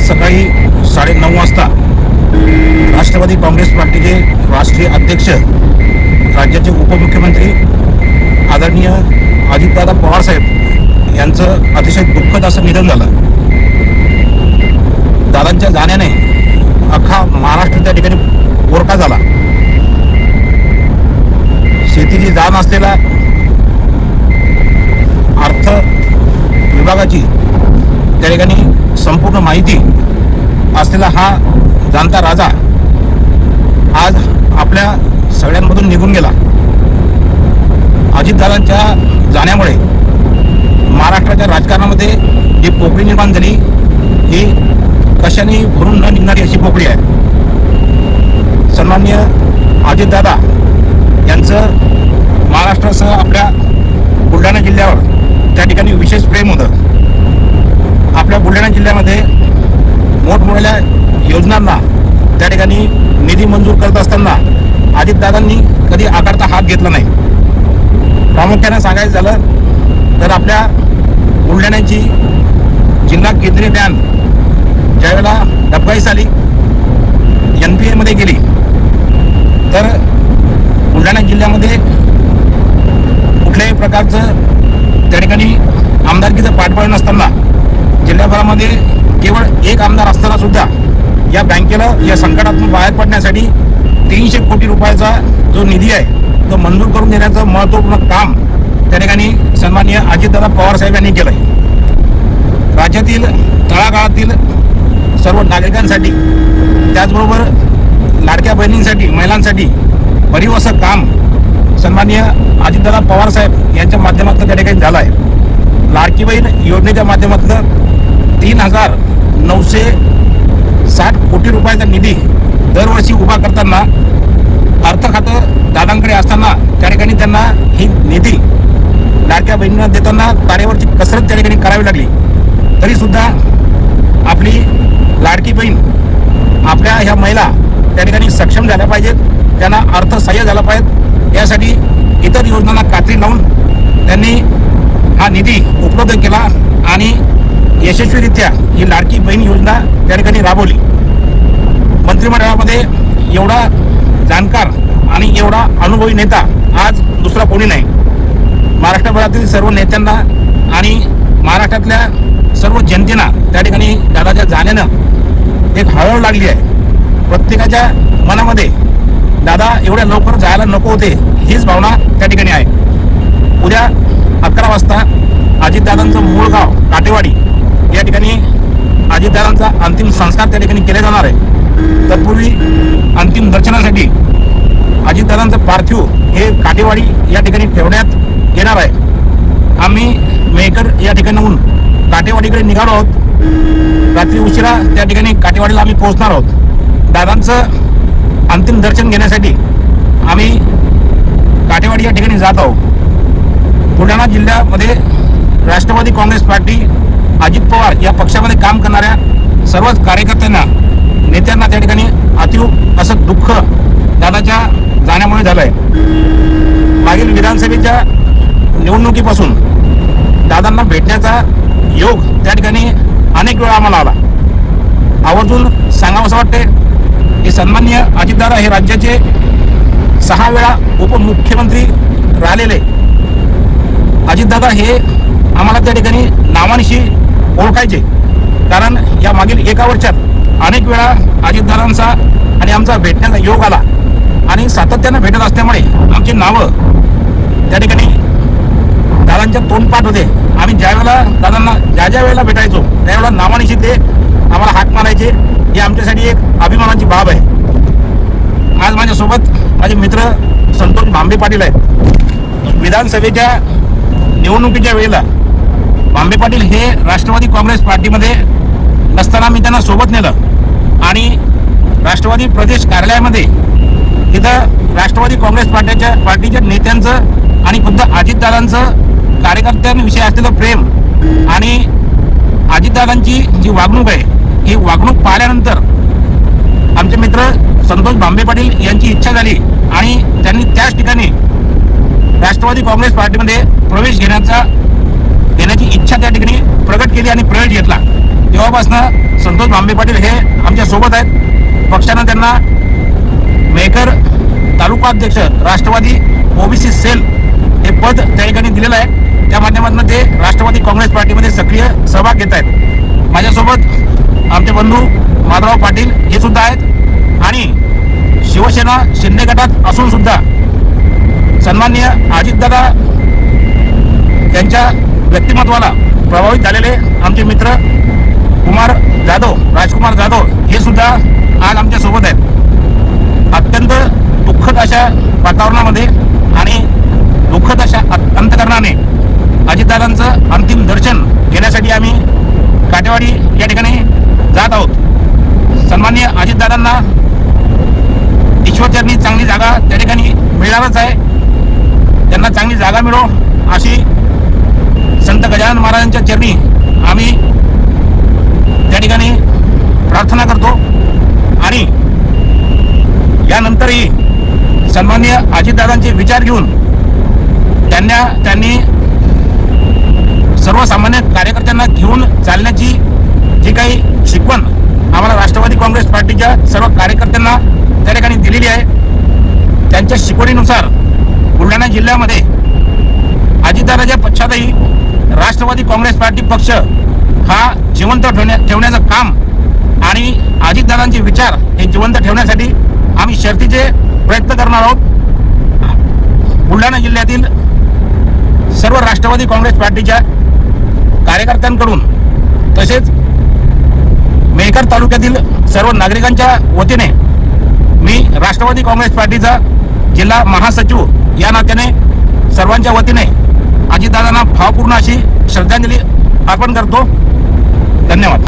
सकाळी 9:30 वाजता राष्ट्रवादी काँग्रेस पार्टीचे राष्ट्रीय अध्यक्ष, राज्याचे उपमुख्यमंत्री आदरणीय अजितदादा पवारसाहेब यांचं अतिशय दुःखद असं निधन झालं. दादांच्या जाण्याने अख्खा महाराष्ट्र त्या ठिकाणी पोरका झाला. शेतीची जाण असलेला, अर्थ विभागाची त्या ठिकाणी संपूर्ण माहिती असलेला हा जाणता राजा आज आपल्या सगळ्यांमधून निघून गेला. अजितदादांच्या जाण्यामुळे महाराष्ट्राच्या राजकारणामध्ये जी पोकळी निर्माण झाली ही कशाने भरून न निघणारी अशी पोकळी आहे. सन्माननीय अजितदादा यांचं महाराष्ट्रासह आपल्या बुलढाणा जिल्ह्यावर त्या ठिकाणी विशेष प्रेम होतं. आपल्या बुलढाणा जिल्ह्यामध्ये मोठमोठ्या योजनांना त्या ठिकाणी निधी मंजूर करत असताना अजितदादांनी कधी आकारता हात घेतला नाही. प्रामुख्याने सांगायचं झालं तर आपल्या बुलढाण्याची जिल्हा केंद्रीय बँक ज्यावेळेला डबघाईस आली, NPA मध्ये गेली, तर बुलढाणा जिल्ह्यामध्ये कुठल्याही प्रकारचं त्या ठिकाणी आमदारकीचं पाठबळ नसताना जिल्ह्याभरामध्ये केवळ एक आमदार असताना सुद्धा या बँकेला या संकटातून बाहेर पडण्यासाठी 300 कोटी रुपयाचा जो निधी आहे तो मंजूर करून देण्याचं महत्त्वपूर्ण काम त्या ठिकाणी सन्माननीय अजितदादा पवार साहेब यांनी केलं आहे. राज्यातील तळागाळातील सर्व नागरिकांसाठी, त्याचबरोबर लाडक्या बहिणींसाठी, महिलांसाठी भरीव असं काम सन्माननीय अजितदादा पवार साहेब यांच्या माध्यमातून त्या ठिकाणी झालं आहे. लाडकी बहीण योजनेच्या माध्यमातून 3,960 कोटी रुपयाचा निधी दरवर्षी उभा करताना अर्थ खातं दादांकडे असताना त्या ठिकाणी त्यांना ही निधी लाडक्या बहिणींना देताना तारेवरची कसरत त्या ठिकाणी करावी लागली. तरीसुद्धा आपली लाडकी बहीण, आपल्या ह्या महिला त्या ठिकाणी सक्षम झाल्या पाहिजेत, त्यांना अर्थसहाय्य झालं पाहिजे, यासाठी इतर योजनांना कात्री लावून त्यांनी हा निधी उपलब्ध केला आणि यशस्वीरित्या ही लाडकी बहीण योजना त्या ठिकाणी राबवली. मंत्रिमंडळामध्ये एवढा जाणकार आणि एवढा अनुभवी नेता आज दुसरा कोणी नाही. महाराष्ट्रभरातील सर्व नेत्यांना आणि महाराष्ट्रातल्या सर्व जनतेला त्या ठिकाणी दादाच्या जाण्यानं एक हळहळ लागली आहे. प्रत्येकाच्या मनामध्ये दादा एवढ्या लवकर जायला नको होते हीच भावना त्या ठिकाणी आहे. उद्या 11 वाजता अजितदादांचं मूळ गाव काटेवाडी या ठिकाणी अजितदादांचा अंतिम संस्कार त्या ठिकाणी केले जाणार आहे. तत्पूर्वी अंतिम दर्शनासाठी अजितदादांचं पार्थिव हे काटेवाडी या ठिकाणी ठेवण्यात येणार आहे. आम्ही मेहकर या ठिकाणाहून काटेवाडीकडे निघालो आहोत. रात्री उशिरा त्या ठिकाणी काटेवाडीला आम्ही पोहोचणार आहोत. दादांचं अंतिम दर्शन घेण्यासाठी आम्ही काटेवाडी या ठिकाणी जात आहोत. बुलढाणा जिल्ह्यामध्ये राष्ट्रवादी काँग्रेस पार्टी, अजित पवार या पक्षामध्ये काम करणाऱ्या सर्वच कार्यकर्त्यांना, नेत्यांना त्या ठिकाणी अतीव असं दुःख दादाच्या जाण्यामुळे झालं आहे. मागील विधानसभेच्या निवडणुकीपासून दादांना भेटण्याचा योग त्या ठिकाणी अनेक वेळा आम्हाला आला. आवर्जून सांगावंसं वाटते की सन्माननीय अजितदादा हे राज्याचे 6 वेळा उपमुख्यमंत्री राहिलेले अजितदादा हे आम्हाला त्या ठिकाणी नावानिशी ओळखायचे. कारण या मागील 1 वर्षात अनेक वेळा अजितदादांचा आणि आमचा भेटण्याचा योग आला आणि सातत्यानं भेटत असल्यामुळे आमची नावं त्या ठिकाणी दादांच्या तोंडपाठ होते. आम्ही ज्यावेळेला दादांना ज्या वेळेला भेटायचो त्यावेळेला नावानिशी ते आम्हाला हाक मारायचे. ही आमच्यासाठी एक अभिमानाची बाब आहे. आज माझ्यासोबत माझे मित्र संतोष भांबे पाटील आहेत. विधानसभेच्या निवडणुकीच्या वेळेला भांबे पाटील हे राष्ट्रवादी काँग्रेस पार्टीमध्ये नसताना मी त्यांना सोबत नेलं आणि राष्ट्रवादी प्रदेश कार्यालयामध्ये तिथं राष्ट्रवादी काँग्रेस पार्टीच्या नेत्यांचं आणि खुद्द अजितदादांचं कार्यकर्त्यांविषयी असलेलं प्रेम आणि अजितदादांची जी वागणूक आहे ही वागणूक पाहिल्यानंतर आमचे मित्र संतोष भांबे पाटील यांची इच्छा झाली आणि त्यांनी त्याच ठिकाणी राष्ट्रवादी काँग्रेस पार्टीमध्ये प्रवेश घेण्याची इच्छा त्या ठिकाणी प्रकट केली आणि प्रवेश घेतला. तेव्हापासून संतोष भांबे पाटील हे आमच्या सोबत आहेत. पक्षानं त्यांना मेहकर तालुका अध्यक्ष राष्ट्रवादी ओबीसी सेल हे पद त्या ठिकाणी दिलेलं आहे. त्या माध्यमातून ते राष्ट्रवादी काँग्रेस पार्टीमध्ये सक्रिय सहभाग घेत आहेत. माझ्यासोबत आमचे बंधू माधवराव पाटील हे सुद्धा आहेत आणि शिवसेना शिंदे गटात असून सुद्धा सन्माननीय अजितदादा यांच्या व्यक्तिमत्वाला प्रभावित झालेले आमचे मित्र राजकुमार जाधव हे सुद्धा आज आमच्या सोबत आहेत. अत्यंत दुःखद अशा वातावरणामध्ये आणि दुःखद अशा अंतकरणाने अजितदादांचं अंतिम दर्शन घेण्यासाठी आम्ही काटेवाडी या ठिकाणी जात आहोत. सन्माननीय अजितदादांना ईश्वरचरणी चांगली जागा त्या ठिकाणी मिळणारच आहे. त्यांना चांगली जागा मिळो अशी संत गजानन महाराजांच्या चरणी आम्ही त्या ठिकाणी प्रार्थना करतो आणि यानंतरही सन्माननीय अजितदादांचे विचार घेऊन त्यांनी सर्वसामान्य कार्यकर्त्यांना घेऊन चालण्याची जी काही शिकवण आम्हाला राष्ट्रवादी काँग्रेस पार्टीच्या सर्व कार्यकर्त्यांना त्या ठिकाणी दिलेली आहे. त्यांच्या शिकवणीनुसार बुलढाणा जिल्ह्यामध्ये अजितदादाच्या पश्चातही राष्ट्रवादी काँग्रेस पार्टी पक्ष हा जिवंत ठेवण्याचं काम आणि अजितदादांचे विचार हे जिवंत ठेवण्यासाठी आम्ही शर्तीचे प्रयत्न करणार आहोत. बुलढाणा जिल्ह्यातील सर्व राष्ट्रवादी काँग्रेस पार्टीच्या कार्यकर्त्यांकडून तसेच मेहकर तालुक्यातील सर्व नागरिकांच्या वतीने मी राष्ट्रवादी काँग्रेस पार्टीचा जिल्हा महासचिव या नात्याने सर्वांच्या वतीने अजितदादांना भावपूर्ण अशी श्रद्धांजली अर्पण करतो. धन्यवाद.